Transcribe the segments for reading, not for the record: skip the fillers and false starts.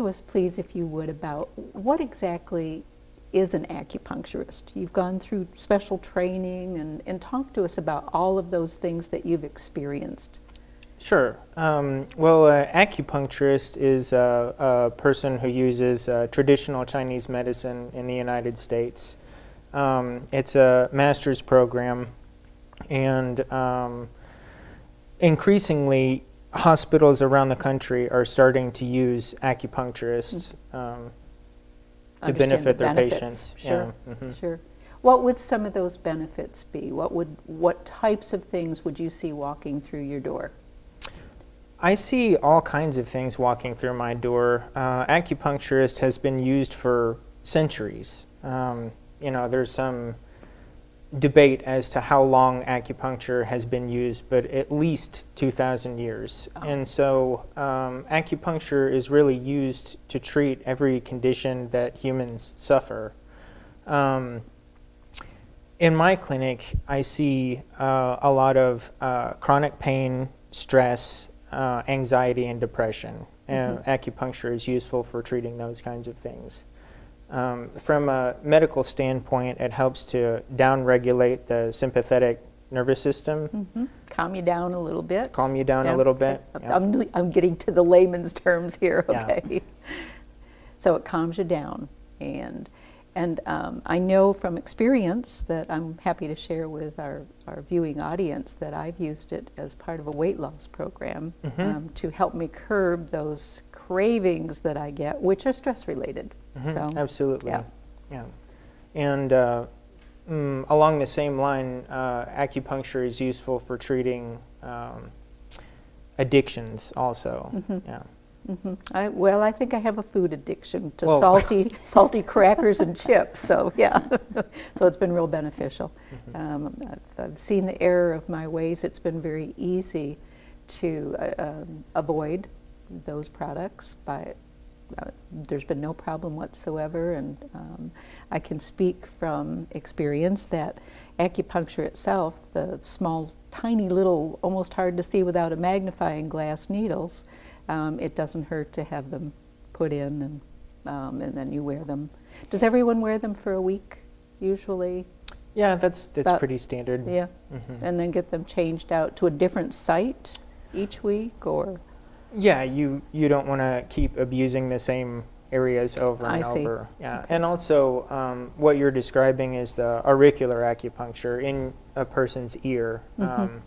to us, please, if you would, about what exactly is an acupuncturist. You've gone through special training, and talk to us about all of those things that you've experienced. Sure. Well, an acupuncturist is a person who uses traditional Chinese medicine in the United States. It's a master's program, and increasingly hospitals around the country are starting to use acupuncturists to benefit their patients. Sure, Yeah. Mm-hmm. sure. What would some of those benefits be? What types of things would you see walking through your door? I see all kinds of things walking through my door. Acupuncturist has been used for centuries. There's some debate as to how long acupuncture has been used, but at least 2,000 years. Oh. And so acupuncture is really used to treat every condition that humans suffer. In my clinic, I see a lot of chronic pain, stress, anxiety, and depression. Mm-hmm. Acupuncture is useful for treating those kinds of things. From a medical standpoint, it helps to downregulate the sympathetic nervous system. Mm-hmm. Calm you down a little bit. Calm you down a little bit. Yeah. I'm getting to the layman's terms here, okay? Yeah. So it calms you down. And I know from experience that I'm happy to share with our viewing audience that I've used it as part of a weight loss program. Mm-hmm. To help me curb those cravings that I get, which are stress related. Mm-hmm. So, absolutely. Yeah. And along the same line, acupuncture is useful for treating addictions also. Mm-hmm. Yeah. Mm-hmm. I think I have a food addiction to salty crackers and chips. So yeah, so it's been real beneficial. Mm-hmm. I've seen the error of my ways. It's been very easy to avoid those products. There's been no problem whatsoever, and I can speak from experience that acupuncture itself, the small, tiny little, almost hard to see without a magnifying glass needles, it doesn't hurt to have them put in, and then you wear them. Does everyone wear them for a week usually? Yeah, that's pretty standard. Yeah, mm-hmm. And then get them changed out to a different site each week, or? Yeah, you don't want to keep abusing the same areas over and over. Yeah, okay. And also what you're describing is the auricular acupuncture in a person's ear. Mm-hmm.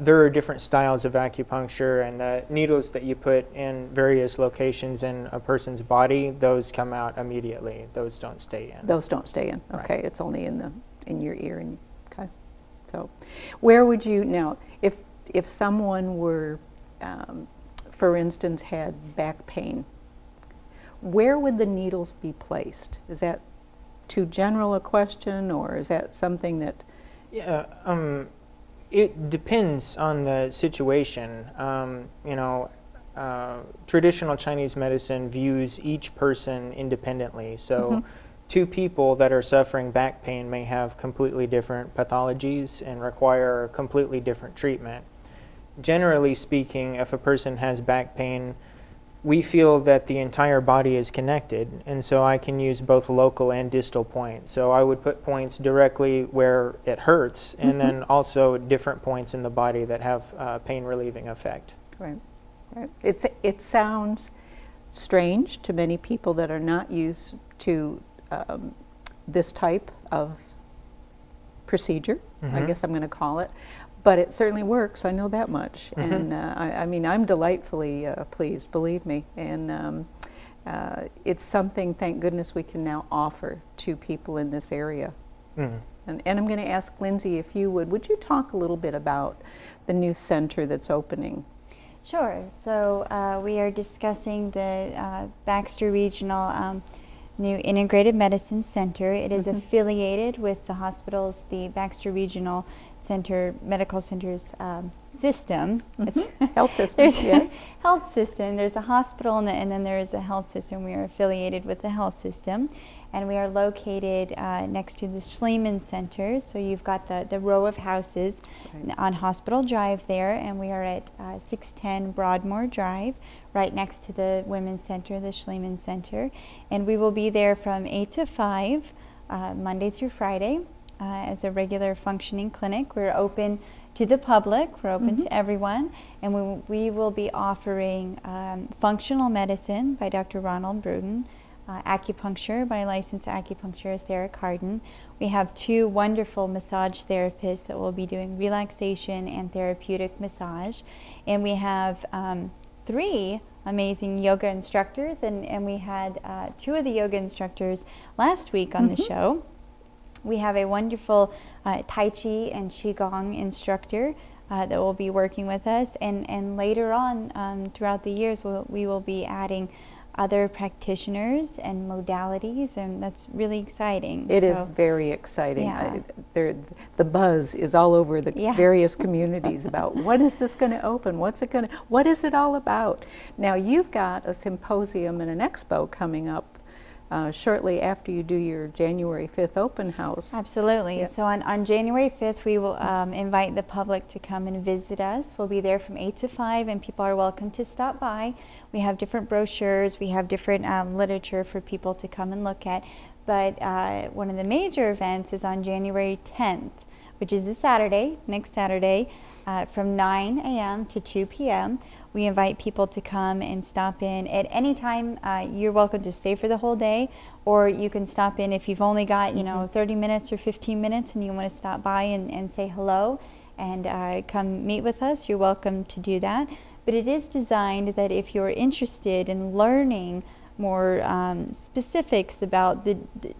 There are different styles of acupuncture, and the needles that you put in various locations in a person's body, those come out immediately. Those don't stay in. Those don't stay in. Okay, right. It's only in your ear. And okay, so where would you now, if someone were for instance, had back pain, where would the needles be placed? Is that too general a question, or is that something that? Yeah, it depends on the situation. Traditional Chinese medicine views each person independently. So mm-hmm. two people that are suffering back pain may have completely different pathologies and require completely different treatment. Generally speaking, if a person has back pain, we feel that the entire body is connected, and so I can use both local and distal points. So I would put points directly where it hurts, and mm-hmm. then also different points in the body that have pain relieving effect. Right. It sounds strange to many people that are not used to this type of procedure, mm-hmm. I guess I'm going to call it. But it certainly works, I know that much. Mm-hmm. And I'm delightfully pleased, believe me. And it's something, thank goodness, we can now offer to people in this area. Mm. And I'm going to ask Lindsay, if you would you talk a little bit about the new center that's opening? Sure. So we are discussing the Baxter Regional new Integrated Medicine Center. It is mm-hmm. affiliated with the hospitals, the Baxter Regional medical centers system. Health system, There's yes. a health system. There's a hospital, and then there is a health system. We are affiliated with the health system, and we are located next to the Schliemann Center. So you've got the row of houses on Hospital Drive there, and we are at 610 Broadmoor Drive, right next to the Women's Center, the Schliemann Center. And we will be there from 8 to 5, Monday through Friday, as a regular functioning clinic. We're open to the public, we're open to everyone, and we will be offering functional medicine by Dr. Ronald Bruton, acupuncture by licensed acupuncturist Eric Harden. We have 2 wonderful massage therapists that will be doing relaxation and therapeutic massage. And we have 3 amazing yoga instructors, and we had 2 of the yoga instructors last week on the show. We have a wonderful Tai Chi and Qigong instructor that will be working with us, and later on throughout the years we will be adding other practitioners and modalities, and that's really exciting. It is very exciting. Yeah. The buzz is all over the Yeah. various communities about when is this going to open? What is it all about? Now you've got a symposium and an expo coming up shortly after you do your January 5th open house. Absolutely. Yeah. So on January 5th, we will invite the public to come and visit us. We'll be there from 8 to 5, and people are welcome to stop by. We have different brochures. We have different literature for people to come and look at. But one of the major events is on January 10th, which is this Saturday, next Saturday, from 9 a.m. to 2 p.m. We invite people to come and stop in at any time. You're welcome to stay for the whole day, or you can stop in if you've only got 30 minutes or 15 minutes and you want to stop by and say hello and come meet with us. You're welcome to do that. But it is designed that if you're interested in learning more specifics about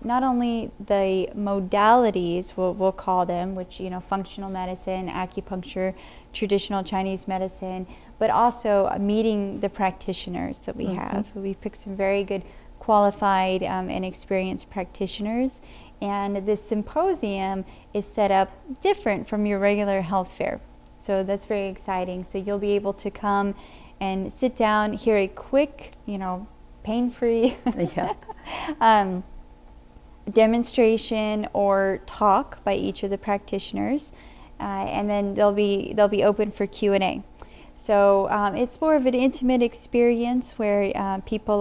not only the modalities, we'll call them, which functional medicine, acupuncture, traditional Chinese medicine, but also meeting the practitioners that we have. We've picked some very good qualified and experienced practitioners, and this symposium is set up different from your regular health fair. So that's very exciting. So you'll be able to come and sit down, hear a quick, pain-free demonstration or talk by each of the practitioners, and then they'll be open for Q&A. So it's more of an intimate experience where people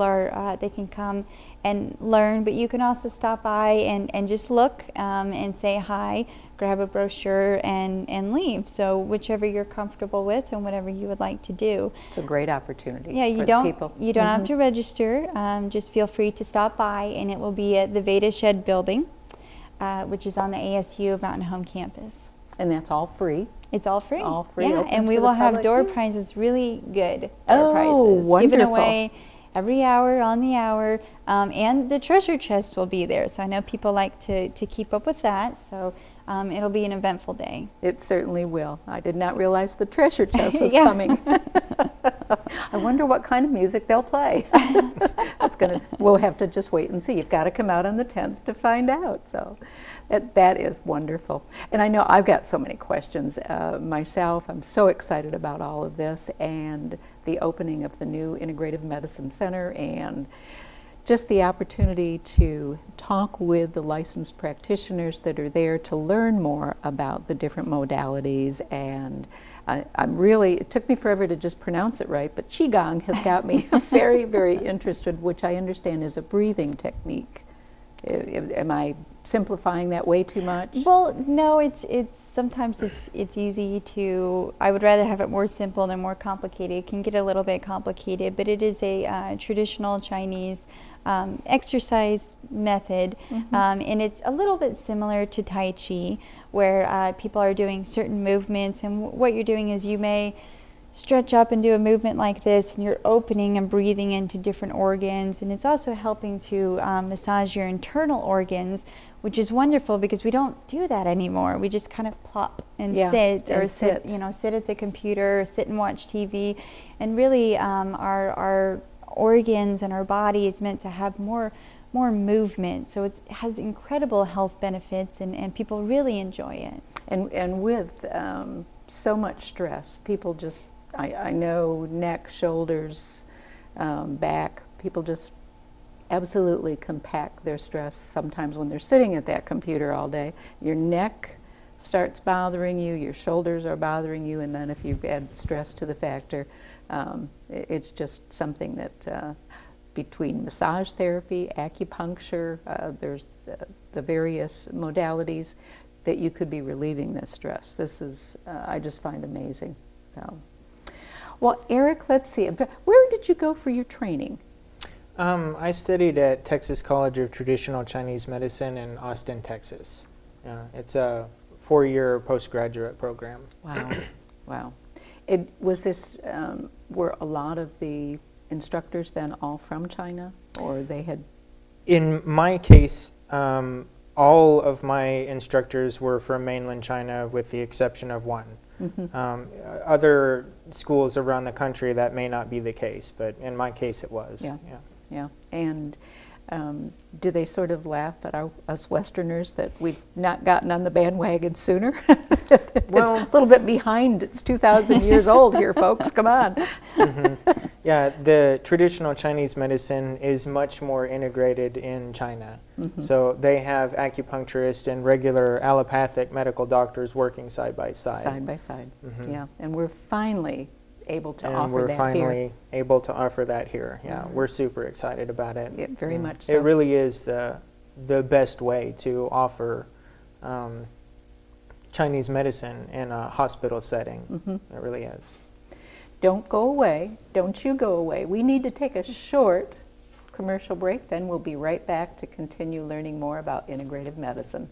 they can come and learn, but you can also stop by and just look and say hi, grab a brochure and leave. So whichever you're comfortable with and whatever you would like to do. It's a great opportunity Yeah, for the people. You don't have to register. Just feel free to stop by, and it will be at the Veda Shed building, which is on the ASU Mountain Home campus. And that's all free. It's all free. All free, Yeah, open and to we the will have public. door prizes, really good Oh, door prizes. wonderful. Given away every hour on the hour, and the treasure chest will be there. So I know people like to keep up with that. So it'll be an eventful day. It certainly will. I did not realize the treasure chest was Yeah. coming. I wonder what kind of music they'll play. We'll have to just wait and see. You've got to come out on the 10th to find out. So that is wonderful. And I know I've got so many questions myself. I'm so excited about all of this and the opening of the new Integrative Medicine Center and just the opportunity to talk with the licensed practitioners that are there to learn more about the different modalities. And it took me forever to just pronounce it right, but Qigong has got me very, very interested, which I understand is a breathing technique. Am I simplifying that way too much? Well, no, it's sometimes it's easy to. I would rather have it more simple than more complicated. It can get a little bit complicated, but it is a traditional Chinese exercise method, and it's a little bit similar to Tai Chi, where people are doing certain movements, and what you're doing is you may stretch up and do a movement like this, and you're opening and breathing into different organs, and it's also helping to massage your internal organs, which is wonderful because we don't do that anymore. We just kind of plop and sit at the computer, or sit and watch TV, and really our organs and our body is meant to have more movement. So it has incredible health benefits, and people really enjoy it. And with so much stress, people just, I know neck, shoulders, back, people just absolutely compact their stress sometimes when they're sitting at that computer all day. Your neck starts bothering you, your shoulders are bothering you, and then if you add stress to the factor, it's just something that between massage therapy, acupuncture, there's the various modalities that you could be relieving this stress. This is, I just find amazing. So, well, Eric, let's see, where did you go for your training? I studied at Texas College of Traditional Chinese Medicine in Austin, Texas. It's a 4-year postgraduate program. Wow, wow. Was this, were a lot of the instructors then all from China, or they had? In my case, all of my instructors were from mainland China with the exception of one. Other schools around the country, that may not be the case, but in my case it was. Yeah. And do they sort of laugh at us Westerners that we've not gotten on the bandwagon sooner? Well, it's a little bit behind. It's 2,000 years old here, folks. Come on. Yeah, the traditional Chinese medicine is much more integrated in China. So they have acupuncturists and regular allopathic medical doctors working side by side. Side by side, yeah. And we're finally able to And offer we're that finally here. able to offer that here. Yeah, we're super excited about it. Yeah, very much so. It really is the best way to offer Chinese medicine in a hospital setting. It really is. Don't go away. Don't you go away. We need to take a short commercial break, then we'll be right back to continue learning more about integrative medicine.